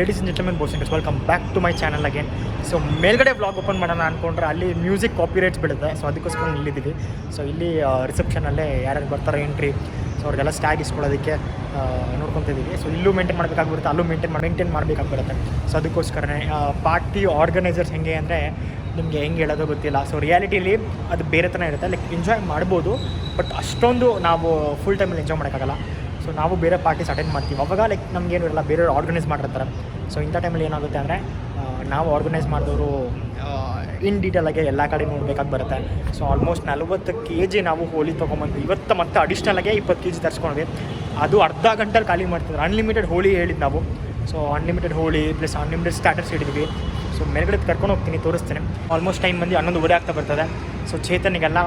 Ladies and gentlemen boys and girls, welcome back to my channel again. So ಮೇಲ್ಗಡೆ vlog open ಮಾಡೋಣ ಅಂದ್ಕೊಂಡ್ರೆ ಅಲ್ಲಿ music copyrights ಬಿಡುತ್ತೆ. So ಅದಕ್ಕೋಸ್ಕರ ಇಲ್ಲಿದ್ದೀವಿ. ಸೊ ಇಲ್ಲಿ ರಿಸೆಪ್ಷನಲ್ಲೇ ಯಾರ್ಯಾರು ಬರ್ತಾರೆ ಎಂಟ್ರಿ, ಸೊ ಅವ್ರಿಗೆಲ್ಲ ಸ್ಟ್ಯಾಗ್ ಇಸ್ಕೊಳ್ಳೋದಕ್ಕೆ ನೋಡ್ಕೊತಿದ್ದೀವಿ. ಸೊ ಇಲ್ಲೂ ಮೇಂಟೈನ್ ಮಾಡಬೇಕಾಗ್ಬಿಡುತ್ತೆ, ಅಲ್ಲೂ ಮೇಂಟೈನ್ ಮಾಡಬೇಕಾಗ್ಬಿಡುತ್ತೆ. ಸೊ ಅದಕ್ಕೋಸ್ಕರನೇ ಪಾರ್ಟಿ ಆರ್ಗನೈಸರ್ಸ್ ಹೆಂಗೆ ಅಂದರೆ ನಿಮಗೆ ಹೆಂಗೆ ಹೇಳೋದು ಗೊತ್ತಿಲ್ಲ. ಸೊ ರಿಯಾಲಿಟಿಲಿ ಅದು ಬೇರೆ ಥರ ಇರುತ್ತೆ. ಲೈಕ್ ಎಂಜಾಯ್ ಮಾಡ್ಬೋದು, ಬಟ್ ಅಷ್ಟೊಂದು ನಾವು ಫುಲ್ ಟೈಮಲ್ಲಿ ಎಂಜಾಯ್ ಮಾಡೋಕ್ಕಾಗಲ್ಲ. ಸೊ ನಾವು ಬೇರೆ ಪಾರ್ಟೀಸ್ ಅಟೆಂಡ್ ಮಾಡ್ತೀವಿ, ಅವಾಗ ಲೈಕ್ ನಮಗೇನು ಇರಲ್ಲ, ಬೇರೆಯವ್ರು ಆರ್ಗನೈಸ್ ಮಾಡಿರ್ತಾರೆ. ಸೊ ಇಂಥ ಟೈಮಲ್ಲಿ ಏನಾಗುತ್ತೆ ಅಂದರೆ ನಾವು ಆರ್ಗನೈಸ್ ಮಾಡಿದವರು ಇನ್ ಡೀಟೇಲಾಗಿ ಎಲ್ಲ ಕಡೆ ನೋಡಬೇಕಾಗಿ ಬರುತ್ತೆ. ಸೊ ಆಲ್ಮೋಸ್ಟ್ 40 kg ನಾವು ಹೋಲಿ ತೊಗೊಂಬಂದ್ವಿ. ಇವತ್ತು ಮತ್ತೆ ಅಡಿಷ್ನಲಾಗೆ 20 kg ತರಿಸ್ಕೊಂಡ್ವಿ. ಅದು ಅರ್ಧ ಗಂಟೆಲಿ ಖಾಲಿ ಮಾಡ್ತಿದ್ರು. ಅನ್ಲಿಮಿಟೆಡ್ ಹೋಳಿ ಹೇಳಿದ್ದು ನಾವು. ಸೊ ಅನ್ಲಿಮಿಟೆಡ್ ಹೋಳಿ ಪ್ಲಸ್ ಅನ್ಲಿಮಿಟೆಡ್ ಸ್ಟಾರ್ಟರ್ಸ್ ಹಿಡಿದ್ವಿ. ಸೊ ಮೇಲ್ಗಡೆ ಕರ್ಕೊಂಡು ಹೋಗ್ತೀನಿ, ತೋರಿಸ್ತೀನಿ. ಆಲ್ಮೋಸ್ಟ್ ಟೈಮ್ ಬಂದು 11:15 ಆಗ್ತಾ ಬರ್ತದೆ. ಸೊ ಚೇತನಿಗೆಲ್ಲ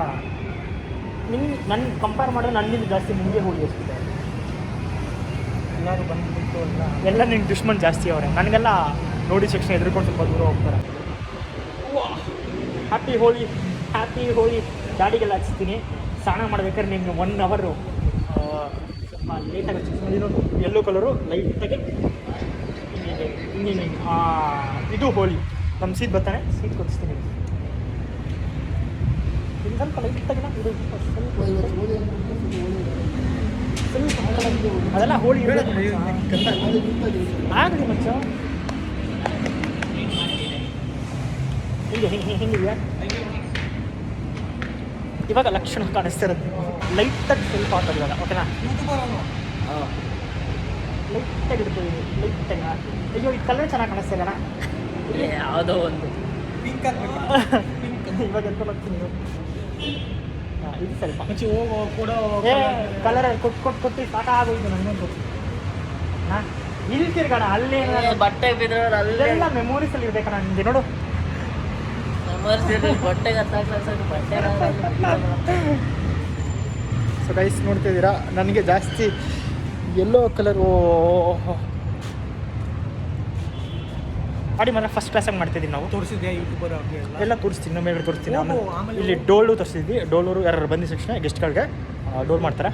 ನನ್ನ ಕಂಪೇರ್ ಮಾಡಿದ್ರೆ ನನ್ನಿಂದ ಜಾಸ್ತಿ ನಿಮಗೆ ಹೋಳಿ ಎಷ್ಟಿದೆ. ಎಲ್ಲರೂ ಬಂದುಬಿಟ್ಟು ಎಲ್ಲ ನಿನ್ನ ದುಶ್ಮನ್ ಜಾಸ್ತಿ ಅವರೇ. ನನಗೆಲ್ಲ ನೋಡಿ ಸೆಕ್ಷನ್ ಎದುರ್ಕೊಂಡು ಸ್ವಲ್ಪ ದೂರ ಹೋಗ್ತಾರೆ. ಹ್ಯಾಪಿ ಹೋಳಿ ಗಾಡಿಗೆಲ್ಲ ಹಚ್ತೀನಿ. ಸ್ನಾನ ಮಾಡ್ಬೇಕಾದ್ರೆ ನಿಮ್ಗೆ 1 hour ಸ್ವಲ್ಪ ಲೇಟಾಗಿ ಹಚ್ಚಿಸ್ತೀನಿ. ಯೆಲ್ಲೋ ಕಲರು ಲೈಟಾಗಿ ಹಿಂಗೆ ಇದು ಹೋಳಿ. ನಮ್ಮ ಸೀಟ್ ಬರ್ತಾನೆ, ಸೀಟ್ ಕೊಡಿಸ್ತೀನಿ. ಇನ್ನು ಸ್ವಲ್ಪ ಲೈಟಾಗಿ ಇದು ಅದೆಲ್ಲ ಹೋಳಿ ಆಗಲಿ ಮಚ್ಚ. ಹೆಂಗಿದೆಯಾ ಇವಾಗ ಲಕ್ಷಣ ಕಾಣಿಸ್ತಿರೋದು. ಲೈಟಾಗಿ ಸ್ವಲ್ಪ ಆಗ್ತದೆ ಇವಾಗ, ಓಕೆನಾ? ಲೈಟಾಗಿ ಇಡ್ತೀವಿ, ಲೈಟಾಗಿ. ಅಯ್ಯೋ ಈ ಕಲರ್ ಚೆನ್ನಾಗಿ ಕಾಣಿಸ್ತಿಲ್ಲ ಅಣ್ಣ. ಯಾವುದೋ ಒಂದು ಪಿಂಕ್ ಇವಾಗ ಎತ್ಕೊಂಡು ಹೋಗ್ತೀನಿ. ಇದು ಸ್ವಲ್ಪ ಹೋಗೋ ಕೂಡ ಕಲರ್ ಕೊಟ್ಟು ಸಾಕಾಗೋಯ್ತು ನನಗಂತೂ. ಇಲ್ಲಿ ತಿರ್ಗಾಣ ಅಲ್ಲಿ ಬಟ್ಟೆ ಬಿದ್ದವ್ರು ಅಲ್ಲೆಲ್ಲ ಮೆಮೊರೀಸಲ್ಲಿ ಇರ್ಬೇಕಣ್ಣ ನಿಮಗೆ. ನೋಡು ಸೊ ಗೈಸ್ ನೋಡ್ತಿದ್ದೀರಾ, ನನಗೆ ಜಾಸ್ತಿ ಯೆಲ್ಲೋ ಕಲರು ಗಾಡಿ ಮಾತ್ರ ಫಸ್ಟ್ ಕ್ಲಾಸಾಗಿ ಮಾಡ್ತಿದ್ದೀವಿ ನಾವು. ತೋರಿಸಿದ್ಯಾ ಯೂಟ್ಯೂಬರ್ ಎಲ್ಲ ತೋರಿಸ್ತೀನಿ, ನಮ್ಮ ಮೇಲೆ ತೋರಿಸ್ತೀನಿ. ಇಲ್ಲಿ ಡೋಲು ತೋರಿಸಿದ್ವಿ. ಡೋಲವರು ಯಾರು ಬಂದಿದ್ದ ತಕ್ಷಣ ಗೆಸ್ಟ್ಗಳಿಗೆ ಡೋಲ್ ಮಾಡ್ತಾರೆ.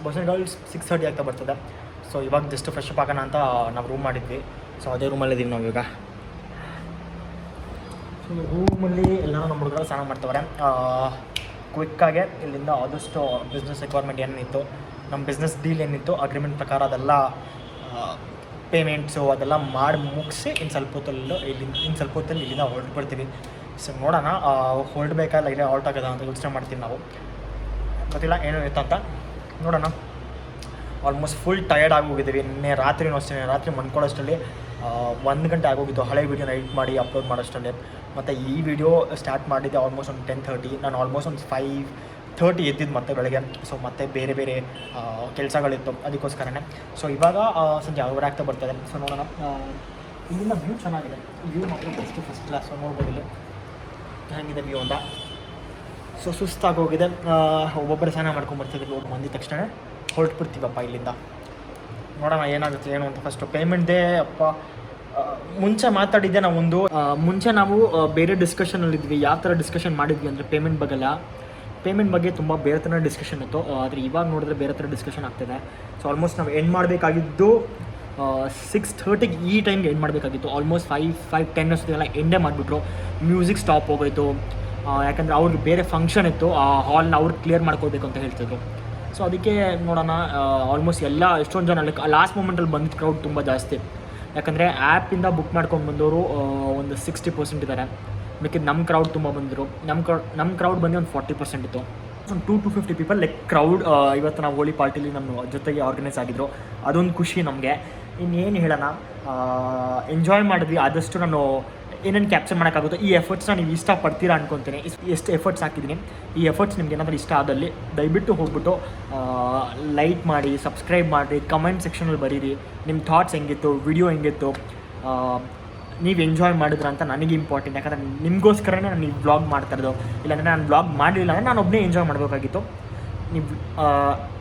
ಬಾಯ್ಸ್ ಆ್ಯಂಡ್ ಗರ್ಲ್ಸ್ 6:30 ಆಗ್ತಾ ಬರ್ತದೆ. ಸೊ ಇವಾಗ ಜಸ್ಟ್ ಫ್ರೆಶ್ ಅಪ್ ಆಗೋಣ ಅಂತ ನಾವು ರೂಮ್ ಮಾಡಿದ್ವಿ. ಸೊ ಅದೇ ರೂಮಲ್ಲಿದ್ದೀವಿ ನಾವು ಇವಾಗ. ಸೊ ರೂಮಲ್ಲಿ ಎಲ್ಲರೂ ನಮ್ಮ ಹುಡುಗರು ಸ್ನಾನ ಮಾಡ್ತವ್ರೆ. ಕ್ವಿಕ್ಕಾಗೆ ಇಲ್ಲಿಂದ ಆದಷ್ಟು ಬಿಸ್ನೆಸ್ ರಿಕ್ವೈರ್ಮೆಂಟ್ ಏನಿತ್ತು, ನಮ್ಮ ಬಿಸ್ನೆಸ್ ಡೀಲ್ ಏನಿತ್ತು ಅಗ್ರಿಮೆಂಟ್ ಪ್ರಕಾರ ಅದೆಲ್ಲ ಪೇಮೆಂಟ್ಸು ಅದೆಲ್ಲ ಮಾಡಿ ಮುಗಿಸಿ ಇನ್ನು ಸ್ವಲ್ಪ ಹೊತ್ತಲ್ಲಿ ಇಲ್ಲಿಂದ ಹೊರಟ್ಬಿಡ್ತೀವಿ. ಸೊ ನೋಡೋಣ ಹೊರಡ್ಬೇಕಾದ್ರೆ ಇಲ್ಲೇ ಆಲ್ಟ್ ಆಗೋದ ಅಂತ ಯೋಚನೆ ಮಾಡ್ತೀವಿ ನಾವು. ಗೊತ್ತಿಲ್ಲ ಏನು ಇರ್ತಂತ, ನೋಡೋಣ. ಆಲ್ಮೋಸ್ಟ್ ಫುಲ್ ಟಯರ್ಡ್ ಆಗೋಗಿದ್ದೀವಿ. ನಿನ್ನೆ ರಾತ್ರಿನೂ ಅಷ್ಟೇ, ರಾತ್ರಿ ಮನ್ಕೊಳ್ಳೋಷ್ಟರಲ್ಲಿ 1 ಗಂಟೆ ಆಗೋಗಿದ್ದು. ಹಳೆ ವೀಡಿಯೋನ ಎಡಿಟ್ ಮಾಡಿ ಅಪ್ಲೋಡ್ ಮಾಡೋಷ್ಟರಲ್ಲಿ. ಮತ್ತು ಈ ವಿಡಿಯೋ ಸ್ಟಾರ್ಟ್ ಮಾಡಿದ್ದೆ ಆಲ್ಮೋಸ್ಟ್ ಒಂದು 10:30. ನಾನು ಆಲ್ಮೋಸ್ಟ್ ಒಂದು 5:30 ಎದ್ದಿದ್ದು ಮತ್ತೆ ಬೆಳಗ್ಗೆ. ಸೊ ಮತ್ತೆ ಬೇರೆ ಬೇರೆ ಕೆಲಸಗಳಿತ್ತು, ಅದಕ್ಕೋಸ್ಕರನೇ. ಸೊ ಇವಾಗ ಸಂಜೆ 6:30 ಆಗ್ತಾ ಬರ್ತದೆ. ಸೊ ನೋಡೋಣ. ಇಲ್ಲಿಂದ ವ್ಯೂ ಚೆನ್ನಾಗಿದೆ, ವ್ಯೂ ಮಾತ್ರ ಫಸ್ಟ್ ಕ್ಲಾಸ್. ನೋಡ್ಬೋದು ಇಲ್ಲಿ ಹೇಗಿದೆ ವ್ಯೂ ಅಂತ. ಸೊ ಸುಸ್ತಾಗೋಗಿದೆ. ಒಬ್ಬೊಬ್ಬರು ಸ್ನಾನ ಮಾಡ್ಕೊಂಬರ್ತಿದ್ವಿ. ಬಂದಿದ ತಕ್ಷಣ ಹೊರಟ್ಬಿಡ್ತೀವಪ್ಪ ಇಲ್ಲಿಂದ. ನೋಡೋಣ ಏನಾಗುತ್ತೆ ಏನು ಅಂತ. ಫಸ್ಟು ಪೇಮೆಂಟ್ದೇ ಅಪ್ಪ ಮುಂಚೆ ಮಾತಾಡಿದ್ದೆ ನಾವು ಒಂದು. ಮುಂಚೆ ನಾವು ಬೇರೆ ಡಿಸ್ಕಷನಲ್ಲಿದ್ವಿ. ಯಾವ ಥರ ಡಿಸ್ಕಷನ್ ಮಾಡಿದ್ವಿ ಅಂದರೆ ಪೇಮೆಂಟ್ ಬಗ್ಗೆ ತುಂಬ ಬೇರೆ ಥರ ಡಿಸ್ಕಷನ್ ಇತ್ತು. ಆದರೆ ಇವಾಗ ನೋಡಿದ್ರೆ ಬೇರೆ ಥರ ಡಿಸ್ಕಷನ್ ಆಗ್ತಿದೆ. ಸೊ ಆಲ್ಮೋಸ್ಟ್ ನಾವು ಎಂಡ್ ಮಾಡಬೇಕಾಗಿದ್ದು 6:30 ಈ ಟೈಮ್ಗೆ ಎಂಡ್ ಮಾಡಬೇಕಾಗಿತ್ತು. ಆಲ್ಮೋಸ್ಟ್ 5:10 ಅಷ್ಟೊತ್ತಿಗೆಲ್ಲ ಎಂಡೇ ಮಾಡಿಬಿಟ್ರು. ಮ್ಯೂಸಿಕ್ ಸ್ಟಾಪ್ ಹೋಗೋಯ್ತು. ಯಾಕಂದರೆ ಅವ್ರಿಗೆ ಬೇರೆ ಫಂಕ್ಷನ್ ಇತ್ತು, ಆ ಹಾಲ್ನ ಅವ್ರು ಕ್ಲಿಯರ್ ಮಾಡ್ಕೊಳ್ಬೇಕು ಅಂತ ಹೇಳ್ತಿದ್ರು. ಸೊ ಅದಕ್ಕೆ ನೋಡೋಣ. ಆಲ್ಮೋಸ್ಟ್ ಎಷ್ಟೊಂದು ಜನ ಲಾಸ್ಟ್ ಮೂಮೆಂಟಲ್ಲಿ ಬಂದಿದ್ದು ಕ್ರೌಡ್ ತುಂಬ ಜಾಸ್ತಿ. ಯಾಕಂದರೆ ಆ್ಯಪಿಂದ ಬುಕ್ ಮಾಡ್ಕೊಂಡು ಬಂದವರು ಒಂದು 60% ಇದ್ದಾರೆ. ಬೇಕಿದ್ದು ನಮ್ಮ ಕ್ರೌಡ್ ತುಂಬ ಬಂದರು. ನಮ್ಮ ಕ್ರೌಡ್ ಬಂದು ಒಂದು 40% ಇತ್ತು. ಒಂದು 250 ಪೀಪಲ್ ಲೈಕ್ ಕ್ರೌಡ್ ಇವತ್ತು ನಾವು ಹೋಲಿ ಪಾರ್ಟಿಲಿ ನಮ್ಮ ಜೊತೆಗೆ ಆರ್ಗನೈಸ್ ಆಗಿದ್ರು. ಅದೊಂದು ಖುಷಿ ನಮಗೆ. ಇನ್ನೇನು ಹೇಳೋಣ, ಎಂಜಾಯ್ ಮಾಡಿದ್ವಿ. ಆದಷ್ಟು ನಾನು ಏನೇನು ಕ್ಯಾಪ್ಚರ್ ಮಾಡೋಕ್ಕಾಗುತ್ತೋ ಈ ಎಫರ್ಟ್ಸ್ನ ನೀವು ಇಷ್ಟಪಡ್ತೀರಾ ಅನ್ಕೊತೀನಿ. ಎಷ್ಟು ಎಫರ್ಟ್ಸ್ ಹಾಕಿದ್ದೀನಿ, ಈ ಎಫರ್ಟ್ಸ್ ನಿಮ್ಗೆ ಏನಾದರೂ ಇಷ್ಟ ಆದಲ್ಲಿ ದಯವಿಟ್ಟು ಹೋಗ್ಬಿಟ್ಟು ಲೈಕ್ ಮಾಡಿ, ಸಬ್ಸ್ಕ್ರೈಬ್ ಮಾಡಿರಿ, ಕಮೆಂಟ್ ಸೆಕ್ಷನಲ್ಲಿ ಬರೀರಿ ನಿಮ್ಮ ಥಾಟ್ಸ್ ಹೆಂಗಿತ್ತು, ವಿಡಿಯೋ ಹೆಂಗಿತ್ತು, ನೀವು ಎಂಜಾಯ್ ಮಾಡಿದ್ರ ಅಂತ ನನಗೆ ಇಂಪಾರ್ಟೆಂಟ್. ಯಾಕಂದರೆ ನಿಮಗೋಸ್ಕರನೇ ನಾನು ಈ ವ್ಲಾಗ್ ಮಾಡ್ತಾ ಇರೋದು. ಇಲ್ಲಾಂದರೆ ನಾನು ವ್ಲಾಗ್ ಮಾಡಲಿಲ್ಲ ಅಂದರೆ ನಾನು ಒಬ್ಬನೇ ಎಂಜಾಯ್ ಮಾಡಬೇಕಾಗಿತ್ತು.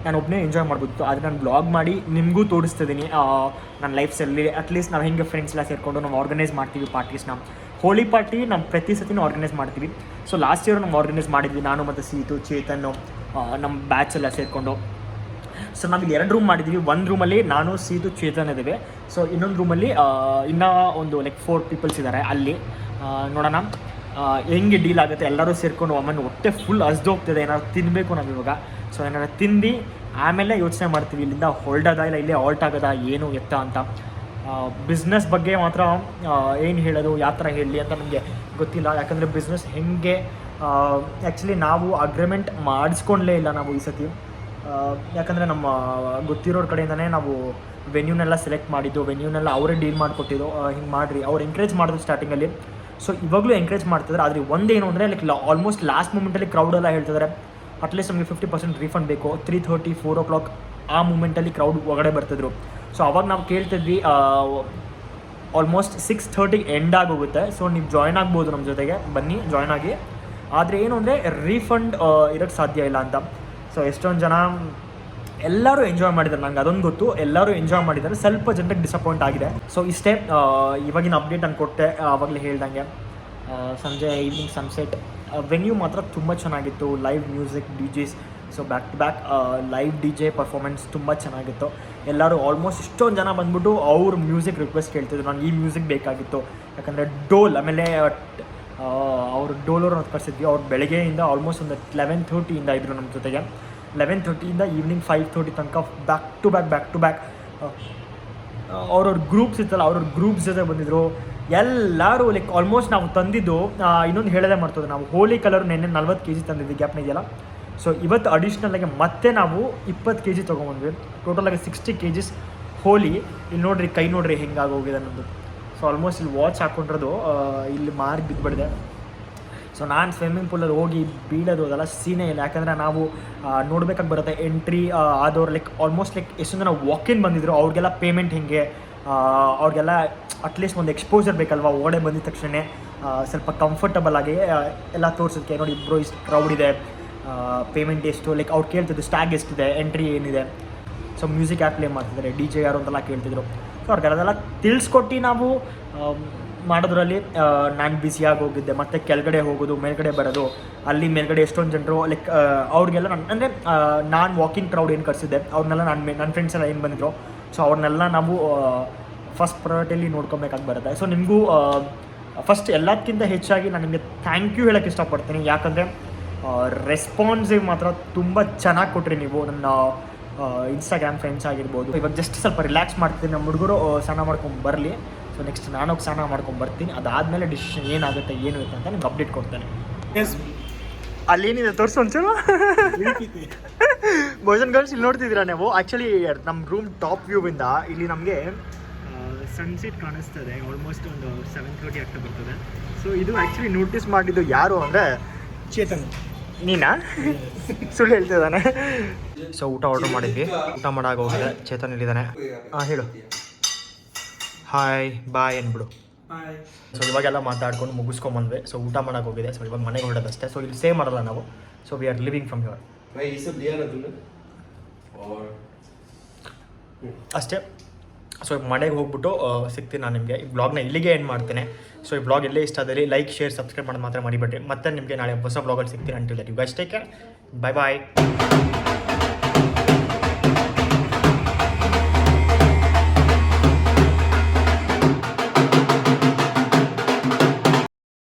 ನಾನು ಒಬ್ಬನೇ ಎಂಜಾಯ್ ಮಾಡ್ಬೋದಿತ್ತು. ಆದರೆ ನಾನು ವ್ಲಾಗ್ ಮಾಡಿ ನಿಮಗೂ ತೋರಿಸ್ತಿದ್ದೀನಿ ನನ್ನ ಲೈಫ್ಸಲ್ಲಿ. ಅಟ್ಲೀಸ್ಟ್ ನಾವು ಹೆಂಗೆ ಫ್ರೆಂಡ್ಸ್ ಎಲ್ಲ ಸೇರಿಕೊಂಡು ನಾವು ಆರ್ಗನೈಸ್ ಮಾಡ್ತೀವಿ ಪಾರ್ಟೀಸ್ನ. ಹೋಲಿ ಪಾರ್ಟಿ ನಾವು ಪ್ರತಿ ಸತಿನೂ ಆರ್ಗನೈಸ್ ಮಾಡ್ತೀವಿ. ಸೊ ಲಾಸ್ಟ್ ಇಯರ್ ನಾವು ಆರ್ಗನೈಸ್ ಮಾಡಿದ್ವಿ, ನಾನು ಮತ್ತು ಸೀತು, ಚೇತನ್, ನಮ್ಮ ಬ್ಯಾಚ್ ಎಲ್ಲ ಸೇರಿಕೊಂಡು. ಸೊ ನಾವಿಲ್ಲಿ 2 ರೂಮ್ ಮಾಡಿದ್ದೀವಿ. ಒಂದು ರೂಮಲ್ಲಿ ನಾನು, ಸೀತು, ಚೇತನ್ ಇದ್ದೀವಿ. ಸೊ ಇನ್ನೊಂದು ರೂಮಲ್ಲಿ ಇನ್ನೂ ಒಂದು ಲೈಕ್ 4 ಪೀಪಲ್ಸ್ ಇದ್ದಾರೆ. ಅಲ್ಲಿ ನೋಡೋಣ ಹೆಂಗೆ ಡೀಲ್ ಆಗುತ್ತೆ. ಎಲ್ಲರೂ ಸೇರಿಕೊಂಡು ಆಮೇಲೆ ಹೊಟ್ಟೆ ಫುಲ್ ಹಸ್ದೋಗ್ತದೆ. ಏನಾದ್ರು ತಿನ್ನಬೇಕು ನಾವು ಇವಾಗ. ಸೊ ಏನಾದ್ರು ತಿಂದು ಆಮೇಲೆ ಯೋಚನೆ ಮಾಡ್ತೀವಿ ಇಲ್ಲಿಂದ ಹೊರಡೋದ ಇಲ್ಲ ಇಲ್ಲೇ ಆಲ್ಟ್ ಆಗೋದ ಏನು ಎತ್ತ ಅಂತ. ಬಿಸ್ನೆಸ್ ಬಗ್ಗೆ ಮಾತ್ರ ಏನು ಹೇಳೋದು, ಯಾವ ಥರ ಹೇಳಲಿ ಅಂತ ನಮಗೆ ಗೊತ್ತಿಲ್ಲ. ಯಾಕಂದರೆ ಬಿಸ್ನೆಸ್ ಹೆಂಗೆ ಆ್ಯಕ್ಚುಲಿ ನಾವು ಅಗ್ರಿಮೆಂಟ್ ಮಾಡಿಸ್ಕೊಂಡ್ಲೇ ಇಲ್ಲ ನಾವು ಈ ಸತಿ. ಯಾಕಂದರೆ ನಮ್ಮ ಗೊತ್ತಿರೋರ ಕಡೆಯಿಂದನೇ ನಾವು ವೆನ್ಯೂನೆಲ್ಲ ಸೆಲೆಕ್ಟ್ ಮಾಡಿದ್ದು. ವೆನ್ಯೂನೆಲ್ಲ ಅವರೇ ಡೀಲ್ ಮಾಡಿಕೊಟ್ಟಿದ್ದು. ಹಿಂಗೆ ಮಾಡಿರಿ ಅವ್ರು ಎಂಕರೇಜ್ ಮಾಡಿದ್ರು ಸ್ಟಾರ್ಟಿಂಗಲ್ಲಿ. ಸೊ ಇವಾಗಲೂ ಎಂಕರೇಜ್ ಮಾಡ್ತಿದ್ದಾರೆ. ಆದರೆ ಒಂದೇನು ಅಂದರೆ ಲೈಕ್ ಆಲ್ಮೋಸ್ಟ್ ಲಾಸ್ಟ್ ಮೂಮೆಂಟಲ್ಲಿ ಕ್ರೌಡೆಲ್ಲ ಹೇಳ್ತಿದ್ದಾರೆ ಅಟ್ಲೀಸ್ಟ್ ನಮಗೆ 50% ರೀಫಂಡ್ ಬೇಕು. 3:30, 4 o'clock ಆ ಮೂಮೆಂಟಲ್ಲಿ ಕ್ರೌಡ್ ಒಳಗಡೆ ಬರ್ತಿದ್ರು. ಸೊ ಅವಾಗ ನಾವು ಕೇಳ್ತಿದ್ವಿ ಆಲ್ಮೋಸ್ಟ್ 6:30 ಎಂಡ್ ಆಗೋಗುತ್ತೆ. ಸೊ ನೀವು ಜಾಯ್ನ್ ಆಗ್ಬೋದು ನಮ್ಮ ಜೊತೆಗೆ, ಬನ್ನಿ ಜಾಯ್ನ್ ಆಗಿ. ಆದರೆ ಏನು ಅಂದರೆ ರೀಫಂಡ್ ಇರೋಕ್ಕೆ ಸಾಧ್ಯ ಇಲ್ಲ ಅಂತ. ಸೊ ಎಷ್ಟೊಂದು ಜನ ಎಲ್ಲರೂ ಎಂಜಾಯ್ ಮಾಡಿದ್ದಾರೆ. ನಂಗೆ ಅದೊಂದು ಗೊತ್ತು, ಎಲ್ಲರೂ ಎಂಜಾಯ್ ಮಾಡಿದ್ದಾರೆ. ಸ್ವಲ್ಪ ಜನರಿಗೆ ಡಿಸಪಾಯಿಂಟ್ ಆಗಿದೆ. ಸೊ ಇಷ್ಟೇ ಇವಾಗಿನ ಅಪ್ಡೇಟ್ ನಾನು ಕೊಟ್ಟೆ ಆವಾಗಲೇ ಹೇಳ್ದಂಗೆ. ಸಂಜೆ ಈವ್ನಿಂಗ್ ಸನ್ಸೆಟ್ ವೆನ್ಯೂ ಮಾತ್ರ ತುಂಬ ಚೆನ್ನಾಗಿತ್ತು. Live music, DJs. So back to back live DJ performance ತುಂಬ ಚೆನ್ನಾಗಿತ್ತು. ಎಲ್ಲರೂ ಆಲ್ಮೋಸ್ಟ್ ಇಷ್ಟೊಂದು ಜನ ಬಂದ್ಬಿಟ್ಟು ಅವ್ರ ಮ್ಯೂಸಿಕ್ ರಿಕ್ವೆಸ್ಟ್ ಕೇಳ್ತಿದ್ರು. ನನಗೆ ಈ ಮ್ಯೂಸಿಕ್ ಬೇಕಾಗಿತ್ತು. ಯಾಕಂದರೆ ಡೋಲ್, ಆಮೇಲೆ ಅವರು ಡೋಲವ್ರನ್ನ ಕಳಿಸಿದ್ವಿ. ಅವ್ರು ಬೆಳಗ್ಗೆಯಿಂದ ಆಲ್ಮೋಸ್ಟ್ ಒಂದು 11:30 ಇದ್ದರು ನಮ್ಮ ಜೊತೆಗೆ. 11:30 ಈವ್ನಿಂಗ್ 5:30 ತನಕ ಬ್ಯಾಕ್ ಟು ಬ್ಯಾಕ್ ಅವ್ರವ್ರ ಗ್ರೂಪ್ಸ್ ಇತ್ತಲ್ಲ, ಅವ್ರವ್ರ ಗ್ರೂಪ್ಸ್ ಜೊತೆ ಬಂದಿದ್ದರು. ಎಲ್ಲರೂ ಲೈಕ್ ಆಲ್ಮೋಸ್ಟ್ ನಾವು ತಂದಿದ್ದು ಇನ್ನೊಂದು ಹೇಳೋದೇ ಮಾಡ್ತದೆ, ನಾವು ಹೋಲಿ ಕಲರ್ ನೆನ್ನೆ 40 kg ತಂದಿದ್ವಿ, ಗ್ಯಾಪ್ನ ಇದೆಯಲ್ಲ. ಸೊ ಇವತ್ತು ಅಡಿಷ್ನಲಾಗಿ ಮತ್ತೆ ನಾವು 20 kg ತೊಗೊಂಬಂದ್ವಿ. ಟೋಟಲಾಗಿ 60 kg ಹೋಲಿ. ಇಲ್ಲಿ ನೋಡಿರಿ, ಕೈ ನೋಡಿರಿ ಹೆಂಗಾಗೋಗಿದೆ ನಮ್ಮದು. ಸೊ ಆಲ್ಮೋಸ್ಟ್ ಇಲ್ಲಿ ವಾಚ್ ಹಾಕ್ಕೊಂಡಿರೋದು ಇಲ್ಲಿ ಮಾರ್ಕ್ ಬಿದ್ದುಬಿಡಿದೆ. ಸೊ ನಾನು ಸ್ವಿಮ್ಮಿಂಗ್ ಪೂಲಲ್ಲಿ ಹೋಗಿ ಬೀಳೋದು ಅದೆಲ್ಲ ಸೀನೇ ಇಲ್ಲ. ಯಾಕಂದರೆ ನಾವು ನೋಡ್ಬೇಕಾಗಿ ಬರುತ್ತೆ ಎಂಟ್ರಿ ಆದವ್ರು ಲೈಕ್ ಆಲ್ಮೋಸ್ಟ್ ಲೈಕ್ ಎಷ್ಟು ಜನ ವಾಕಿನ್ ಬಂದಿದ್ರು, ಅವ್ರಿಗೆಲ್ಲ ಪೇಮೆಂಟ್ ಹೆಂಗೆ, ಅವ್ರಿಗೆಲ್ಲ ಅಟ್ಲೀಸ್ಟ್ ಒಂದು ಎಕ್ಸ್ಪೋಜರ್ ಬೇಕಲ್ವ. ಓಡೆ ಬಂದಿದ ತಕ್ಷಣ ಸ್ವಲ್ಪ ಕಂಫರ್ಟಬಲ್ ಆಗಿ ಎಲ್ಲ ತೋರಿಸೋದಕ್ಕೆ. ನೋಡಿ ಇಬ್ಬರು ಇಷ್ಟು ಕ್ರೌಡ್ ಇದೆ, ಪೇಮೆಂಟ್ ಎಷ್ಟು, ಲೈಕ್ ಅವ್ರು ಕೇಳ್ತಿದ್ರು ಸ್ಟ್ಯಾಗ್ ಎಷ್ಟಿದೆ, ಎಂಟ್ರಿ ಏನಿದೆ. ಸೊ ಮ್ಯೂಸಿಕ್ ಯಾರು ಪ್ಲೇ ಮಾಡ್ತಿದ್ದಾರೆ, DJ ಯಾರು ಅಂತೆಲ್ಲ ಕೇಳ್ತಿದ್ರು. ಸೊ ಅವ್ರಿಗೆಲ್ಲ ತಿಳಿಸ್ಕೊಟ್ಟು ನಾವು ಮಾಡೋದ್ರಲ್ಲಿ ನಾನು ಬ್ಯುಸಿಯಾಗಿ ಹೋಗಿದ್ದೆ. ಮತ್ತು ಕೆಳಗಡೆ ಹೋಗೋದು, ಮೇಲ್ಗಡೆ ಬರೋದು, ಅಲ್ಲಿ ಮೇಲ್ಗಡೆ ಎಷ್ಟೊಂದು ಜನರು ಲೈಕ್ ಅವ್ರಿಗೆಲ್ಲ ಅಂದರೆ ನಾನು ವಾಕಿಂಗ್ ಕ್ರೌಡ್ ಏನು ಕಳಿಸಿದ್ದೆ ಅವ್ರನ್ನೆಲ್ಲ ನನ್ನ ಫ್ರೆಂಡ್ಸ್ ಎಲ್ಲ ಏನು ಬಂದಿದ್ರು. ಸೊ ಅವ್ರನ್ನೆಲ್ಲ ನಾವು ಫಸ್ಟ್ ಪ್ರಯಾರಿಟಿಯಲ್ಲಿ ನೋಡ್ಕೊಬೇಕಾಗಿ ಬರುತ್ತೆ. ಸೊ ನಿಮಗೂ ಫಸ್ಟ್ ಎಲ್ಲದಕ್ಕಿಂತ ಹೆಚ್ಚಾಗಿ ನಾನು ನಿಮಗೆ ಥ್ಯಾಂಕ್ ಯು ಹೇಳೋಕ್ಕೆ ಇಷ್ಟಪಡ್ತೀನಿ. ಯಾಕಂದರೆ ರೆಸ್ಪಾನ್ಸಿವ್ ಮಾತ್ರ ತುಂಬ ಚೆನ್ನಾಗಿ ಕೊಟ್ರಿ ನೀವು. ನನ್ನ ಇನ್ಸ್ಟಾಗ್ರಾಮ್ ಫ್ರೆಂಡ್ಸ್ ಆಗಿರ್ಬೋದು. ಇವಾಗ ಜಸ್ಟ್ ಸ್ವಲ್ಪ ರಿಲ್ಯಾಕ್ಸ್ ಮಾಡ್ತೀನಿ. ನಮ್ಮ ಹುಡುಗರು ಸ್ನಾನ ಮಾಡ್ಕೊಂಡು ಬರಲಿ. ಸೊ ನೆಕ್ಸ್ಟ್ ನಾನು ಸ್ನಾನ ಮಾಡ್ಕೊಂಡು ಬರ್ತೀನಿ. ಅದಾದಮೇಲೆ ಡಿಸಿಷನ್ ಏನಾಗುತ್ತೆ ಏನು ಇರುತ್ತೆ ಅಂತ ನಿಮ್ಗೆ ಅಪ್ಡೇಟ್ ಕೊಡ್ತೇನೆ. ಎಸ್, ಅಲ್ಲೇನಿದೆ ತೋರಿಸು ಒಂಚೂರು. ಬಾಯ್ಸ್ ಆ್ಯಂಡ್ ಗರ್ಲ್ಸ್, ಇಲ್ಲಿ ನೋಡ್ತಿದ್ದೀರಾ ನೀವು. ಆ್ಯಕ್ಚುಲಿ ನಮ್ಮ ರೂಮ್ ಟಾಪ್ ವ್ಯೂವಿಂದ ಇಲ್ಲಿ ನಮಗೆ ಸನ್ಸೆಟ್ ಕಾಣಿಸ್ತದೆ. ಆಲ್ಮೋಸ್ಟ್ ಒಂದು 7:30 ಆಗ್ತಾ ಬರ್ತದೆ. ಸೊ ಇದು ಆ್ಯಕ್ಚುಲಿ ನೋಟಿಸ್ ಮಾಡಿದ್ದು ಯಾರು ಅಂದರೆ ಚೇತನ್. ನೀನಾ? ಸುಳ್ಳು ಹೇಳ್ತಿದ್ದಾನೆ. ಸೊ ಊಟ ಆರ್ಡರ್ ಮಾಡಿದ್ವಿ, ಊಟ ಮಾಡಾಗ ಹೋಗಿದೆ. ಚೇತನ್ ಇಲ್ಲಿದ್ದಾನೆ. ಹೇಳು ಹಾಯ್ ಬಾಯ್ ಅಂದ್ಬಿಡು. ಸೊ ಇವಾಗೆಲ್ಲ ಮಾತಾಡ್ಕೊಂಡು ಮುಗಿಸ್ಕೊಂಬಂದ್ವಿ. ಸೊ ಊಟ ಮಾಡೋಕೆ ಹೋಗಿದೆ. ಸೊ ಇವಾಗ ಮನೆಗೆ ಹೊರಡೋದಷ್ಟೇ. ಸೊ ಇಲ್ಲಿ ಸೇವ್ ಮಾಡಲ್ಲ ನಾವು. So we are living from your ಅಷ್ಟೇ. ಸೊ ಮನೆಗೆ ಹೋಗ್ಬಿಟ್ಟು ಸಿಗ್ತೀನಿ ನಾನು ನಿಮಗೆ. ಈ ಬ್ಲಾಗ್ನ ಇಲ್ಲಿಗೆ ಎಂಡ್ ಮಾಡ್ತೇನೆ. ಸೊ ಈ ಬ್ಲಾಗ್ ಎಲ್ಲೇ ಇಷ್ಟ ಆದಲ್ಲಿ ಲೈಕ್, ಶೇರ್, ಸಬ್ಸ್ಕ್ರೈಬ್ ಮಾಡೋದು ಮಾತ್ರ ಮರಿಬೇಡಿ. ಮತ್ತೆ ನಿಮಗೆ ನಾಳೆ ಹೊಸ ಬ್ಲಾಗಲ್ಲಿ ಸಿಗ್ತೀನಿ. Until that you guys take care. Bye bye.